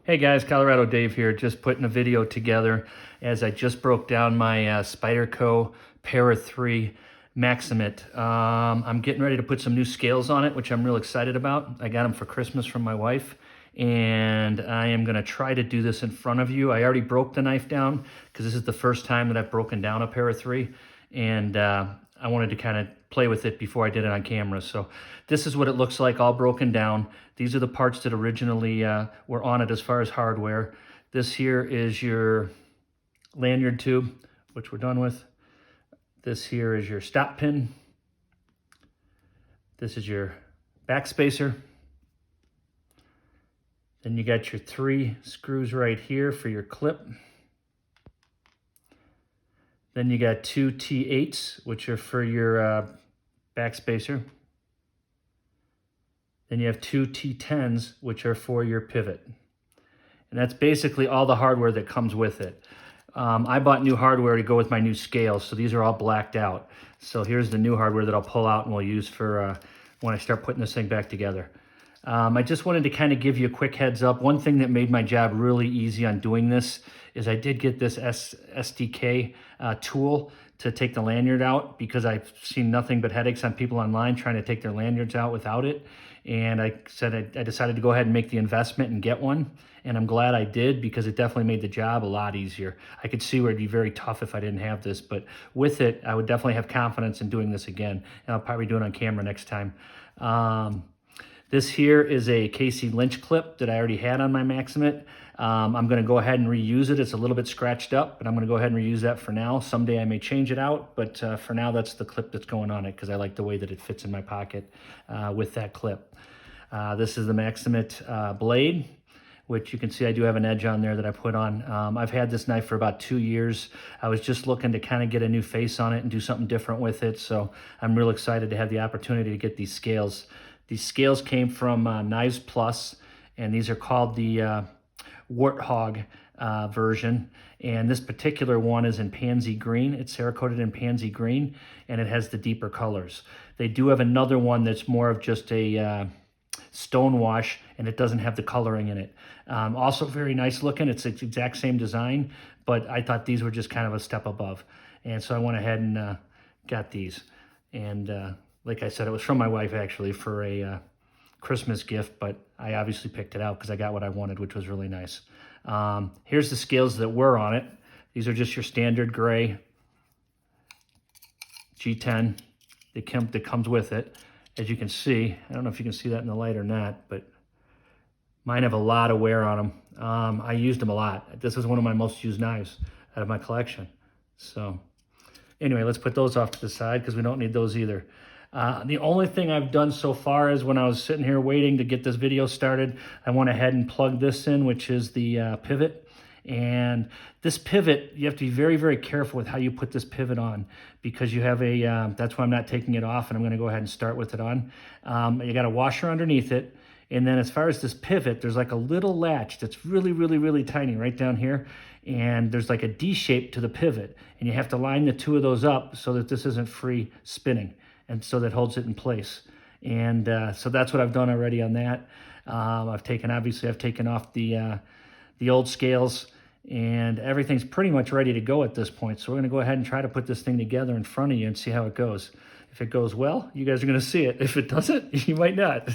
Hey guys, Colorado Dave here, just putting a video together as I just broke down my Spyderco Para 3 Maxmet. I'm getting ready to put some new scales on it, which I'm real excited about. I got them for Christmas from my wife, and I am going to try to do this in front of you. I already broke the knife down because this is the first time that I've broken down a Para 3, and I wanted to kind of play with it before I did it on camera. So this is what it looks like all broken down. These are the parts that originally were on it as far as hardware. This here is your lanyard tube, which we're done with. This here is your stop pin. This is your back spacer. Then you got your 3 screws right here for your clip. Then you got 2 T8s, which are for your back spacer. Then you have 2 T10s, which are for your pivot. And that's basically all the hardware that comes with it. I bought new hardware to go with my new scales, so these are all blacked out. So here's the new hardware that I'll pull out and we'll use for when I start putting this thing back together. I just wanted to kind of give you a quick heads up. One thing that made my job really easy on doing this is I did get this SDK tool to take the lanyard out, because I've seen nothing but headaches on people online trying to take their lanyards out without it. And I said I decided to go ahead and make the investment and get one. And I'm glad I did, because it definitely made the job a lot easier. I could see where it'd be very tough if I didn't have this, but with it, I would definitely have confidence in doing this again. And I'll probably do it on camera next time. This here is a Casey Lynch clip that I already had on my Maxmet. I'm going to go ahead and reuse it. It's a little bit scratched up, but I'm going to go ahead and reuse that for now. Someday I may change it out, but for now that's the clip that's going on it, because I like the way that it fits in my pocket with that clip. This is the Maxmet blade, which you can see I do have an edge on there that I put on. I've had this knife for about 2 years. I was just looking to kind of get a new face on it and do something different with it, so I'm real excited to have the opportunity to get these scales. These scales came from Knives Plus, and these are called the Warthog version. And this particular one is in pansy green. It's Cerakoted in pansy green, and it has the deeper colors. They do have another one that's more of just a stone wash, and it doesn't have the coloring in it. Also very nice looking. It's the exact same design, but I thought these were just kind of a step above. And so I went ahead and got these. And like I said, it was from my wife actually for a Christmas gift, but I obviously picked it out because I got what I wanted, which was really nice. Here's the scales that were on it. These are just your standard gray G10 that comes with it. As you can see, I don't know if you can see that in the light or not, but mine have a lot of wear on them. I used them a lot. This is one of my most used knives out of my collection. So anyway, let's put those off to the side because we don't need those either. The only thing I've done so far is when I was sitting here waiting to get this video started, I went ahead and plugged this in, which is the pivot. And this pivot, you have to be very, very careful with how you put this pivot on, because you have a, that's why I'm not taking it off, and I'm going to go ahead and start with it on. You got a washer underneath it. And then as far as this pivot, there's like a little latch that's really, really, really tiny right down here. And there's like a D shape to the pivot. And you have to line the two of those up so that this isn't free spinning, and so that holds it in place. And so that's what I've done already on that. I've taken off the old scales, and everything's pretty much ready to go at this point. So we're going to go ahead and try to put this thing together in front of you and see how it goes. If it goes well, you guys are going to see it. If it doesn't, you might not.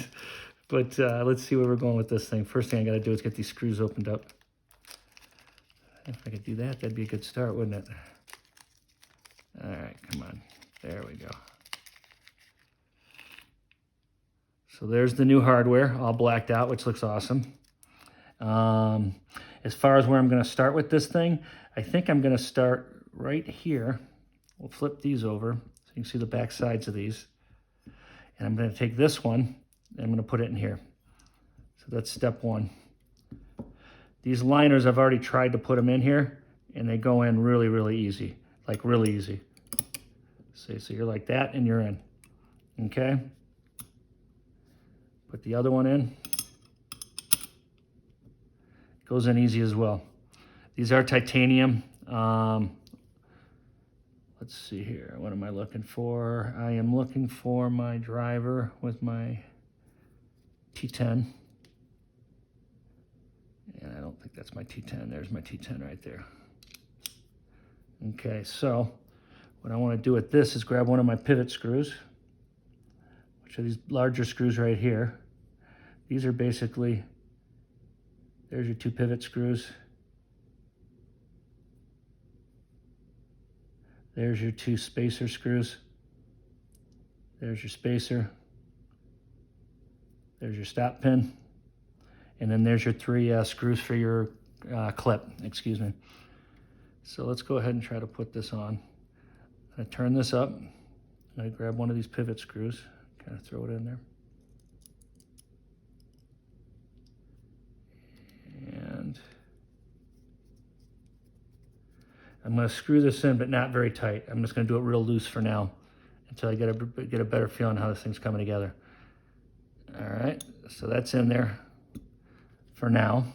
But let's see where we're going with this thing. First thing I got to do is get these screws opened up. If I could do that, that'd be a good start, wouldn't it? All right, come on. There we go. So there's the new hardware, all blacked out, which looks awesome. As far as where I'm going to start with this thing, I think I'm going to start right here. We'll flip these over so you can see the back sides of these. And I'm going to take this one, and I'm going to put it in here. So that's step one. These liners, I've already tried to put them in here, and they go in really, really easy. Like really easy. See, so you're like that, and you're in. Okay? Put the other one in. Goes in easy as well. These are titanium. Let's see here. What am I looking for? I am looking for my driver with my T10. And I don't think that's my T10. There's my T10 right there. Okay, so what I want to do with this is grab one of my pivot screws, which are these larger screws right here. These are basically, there's your 2 pivot screws. There's your 2 spacer screws. There's your spacer. There's your stop pin. And then there's your 3 screws for your clip, excuse me. So let's go ahead and try to put this on. I'm gonna turn this up. I'm gonna grab one of these pivot screws, kind of throw it in there. And I'm gonna screw this in, but not very tight. I'm just gonna do it real loose for now until I get a better feeling how this thing's coming together. All right, so that's in there for now.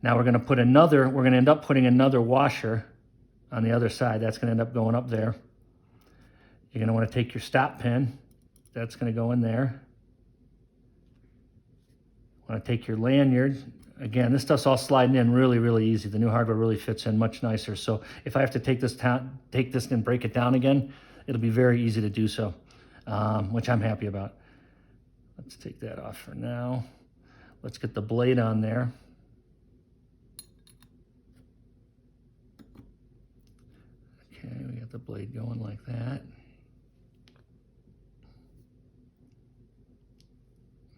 Now we're gonna end up putting another washer on the other side. That's gonna end up going up there. You're gonna wanna take your stop pin. That's gonna go in there. Wanna take your lanyard. Again, this stuff's all sliding in really, really easy. The new hardware really fits in much nicer. So if I have to take this and break it down again, it'll be very easy to do so, which I'm happy about. Let's take that off for now. Let's get the blade on there. Okay, we got the blade going like that.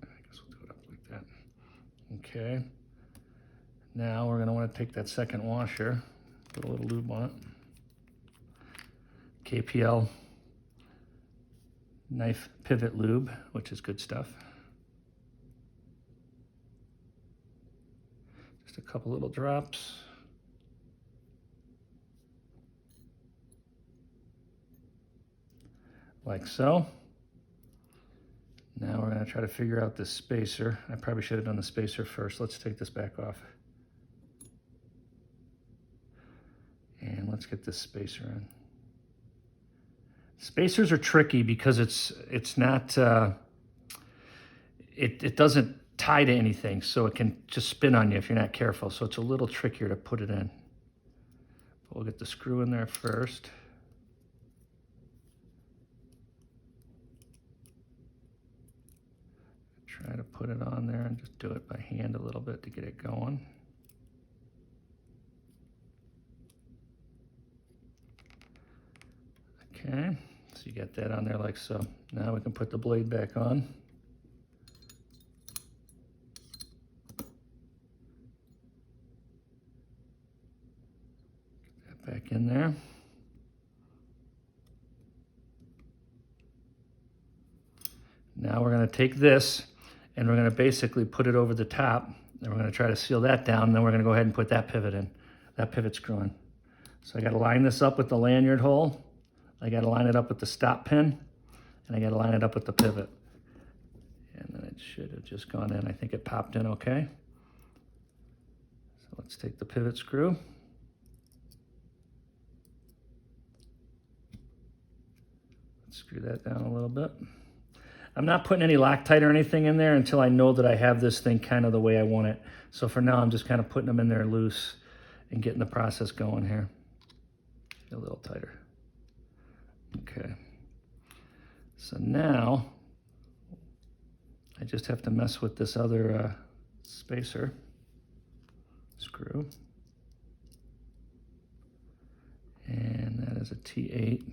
I guess we'll do it up like that. Okay. Now we're going to want to take that second washer, put a little lube on it. KPL knife pivot lube, which is good stuff. Just a couple little drops. Like so. Now we're going to try to figure out this spacer. I probably should have done the spacer first. Let's take this back off. And let's get this spacer in. Spacers are tricky because it's not, it doesn't tie to anything, so it can just spin on you if you're not careful. So it's a little trickier to put it in. We'll get the screw in there first. Try to put it on there and just do it by hand a little bit to get it going. Okay, so you got that on there like so. Now we can put the blade back on. Get that back in there. Now we're going to take this and we're going to basically put it over the top, and we're going to try to seal that down, and then we're going to go ahead and put that pivot in, that pivot screw in. So I got to line this up with the lanyard hole. I got to line it up with the stop pin, and I got to line it up with the pivot. And then it should have just gone in. I think it popped in okay. So let's take the pivot screw. Let's screw that down a little bit. I'm not putting any Loctite or anything in there until I know that I have this thing kind of the way I want it. So for now, I'm just kind of putting them in there loose and getting the process going here. A little tighter. Okay, so now I just have to mess with this other spacer screw, and that is a T8. I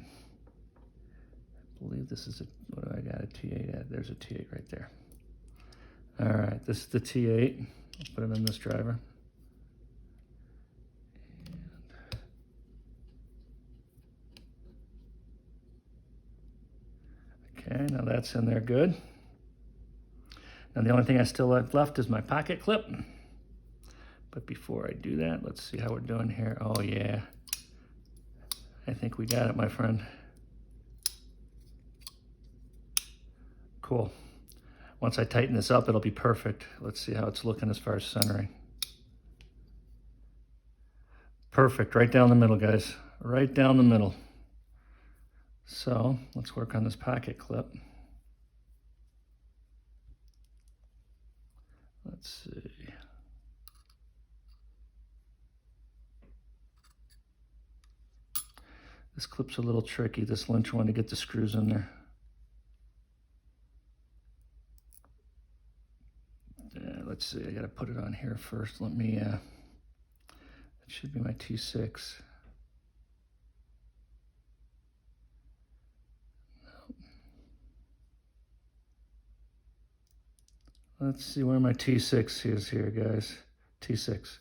believe this is a, what do I got a T8 at? There's a T8 right there. All right, this is the T8. I'll put it in this driver. Okay, now that's in there good. Now the only thing I still have left is my pocket clip. But before I do that, let's see how we're doing here. Oh yeah, I think we got it, my friend. Cool. Once I tighten this up, it'll be perfect. Let's see how it's looking as far as centering. Perfect, right down the middle, guys. Right down the middle. So let's work on this pocket clip. Let's see. This clip's a little tricky, this lynch one, to get the screws in there. Let's see, I gotta put it on here first. Let me, it should be my T6. Let's see where my T6 is here, guys. T6.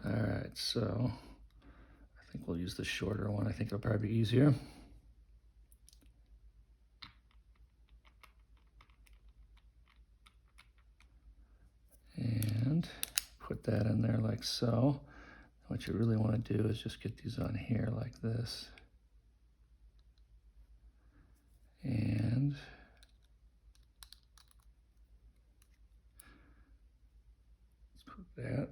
All right, so I think we'll use the shorter one. I think it'll probably be easier. And put that in there like so. What you really want to do is just get these on here like this. And let's put that.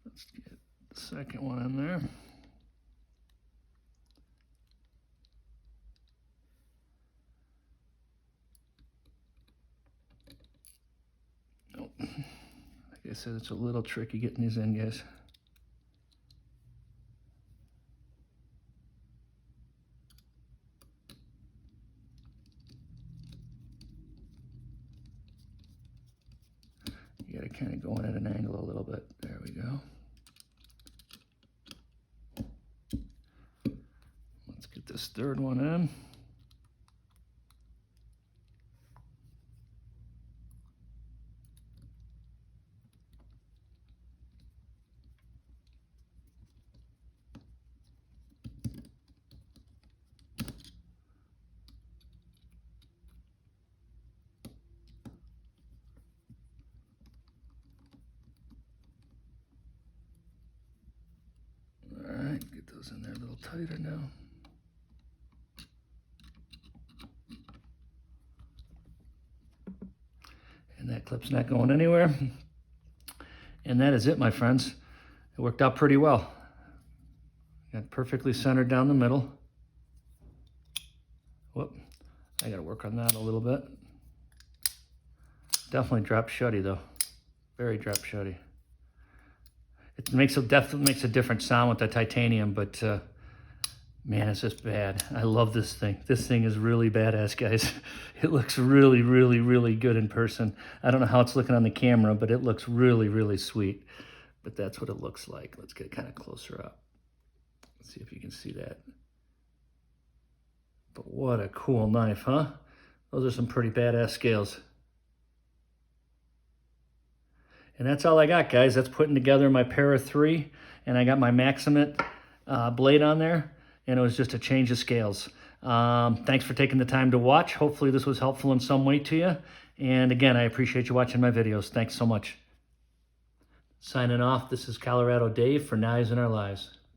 Let's get the second one in there. Nope. Like I said, it's a little tricky getting these in, guys. You gotta kind of go in at an angle a little bit. There we go. Let's get this third one in. Get those in there a little tighter now. And that clip's not going anywhere. And that is it, my friends. It worked out pretty well. Got perfectly centered down the middle. Whoop, I gotta work on that a little bit. Definitely drop shutty though. Very drop shutty. It definitely makes a different sound with the titanium, but man, it's just bad. I love this thing. This thing is really badass, guys. It looks really, really, really good in person. I don't know how it's looking on the camera, but it looks really, really sweet. But that's what it looks like. Let's get kind of closer up. Let's see if you can see that. But what a cool knife, huh? Those are some pretty badass scales. And that's all I got, guys. That's putting together my Para 3, and I got my Maxmet blade on there, and it was just a change of scales. Thanks for taking the time to watch. Hopefully this was helpful in some way to you. And again, I appreciate you watching my videos. Thanks so much. Signing off, this is Colorado Dave for Knives in Our Lives.